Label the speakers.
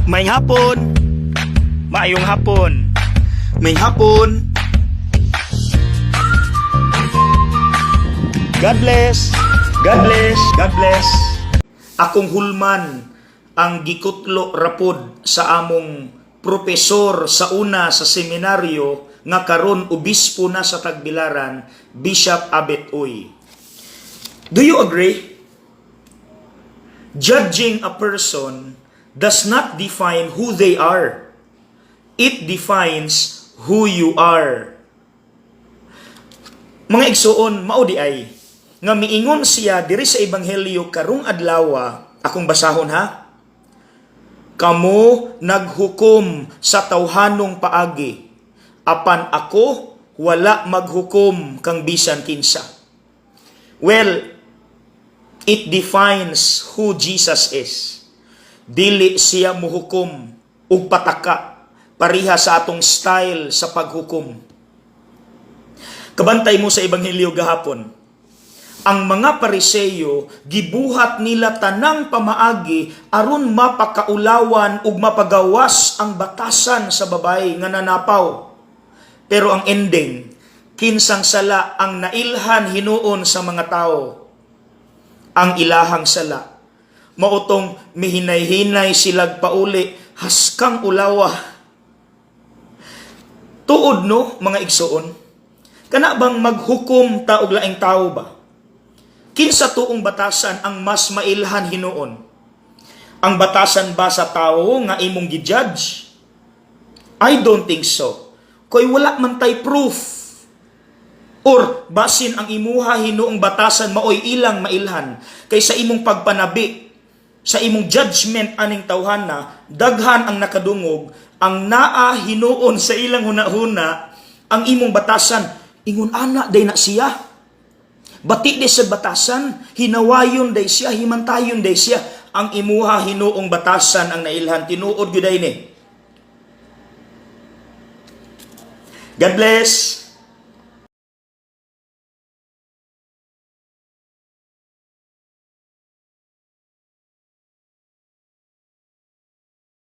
Speaker 1: May hapon. Maayong hapon.
Speaker 2: May hapon.
Speaker 1: God bless. God bless. God bless.
Speaker 2: Akong hulman ang gikutlo rapod sa among propesor sa una sa seminaryo nga karon obispo na sa Tagbilaran, Bishop Abet Uy. Do you agree? Judging a person does not define who they are. It defines who you are. Mga igsuon, mao di ay nga miingon siya diri sa ebanghelyo karong adlaw, akong basahon ha. Kamo naghukom sa tawhanong paagi, apan ako wala maghukom kang bisan kinsa. Well, it defines who Jesus is. Dili siya muhukom ug pataka pariha sa atong style sa paghukom. Kabantay mo sa ebanghelyo gahapon, ang mga Pariseyo gibuhat nila tanang pamaagi aron mapakaulawan ug mapagawas ang batasan sa babae nga nanapaw. Pero ang ending, kinsang sala ang nailhan hinuon sa mga tao. Ang ilahang sala, mautong mihinay-hinay silag pauli, haskang ulawa. Tuod no, mga igsuon, kana bang maghukom ta og laing tao ba? Kinsa tuong batasan ang mas mailhan hinuon? Ang batasan ba sa tao nga imong gi-judge? I don't think so. Kay wala man tay proof. Or basin ang imuha hinuong batasan maoy ilang mailhan kay sa imong pagpanabi, sa imong judgment aning tawhana, daghan ang nakadungog, ang naa hinuon sa ilang hunahuna, ang imong batasan ingon ana day na siya. Bati di sa batasan, hinawayon day siya, himantayon day siya. Ang imuha hinuong batasan ang nailhan, tinuod gyud ni. God bless.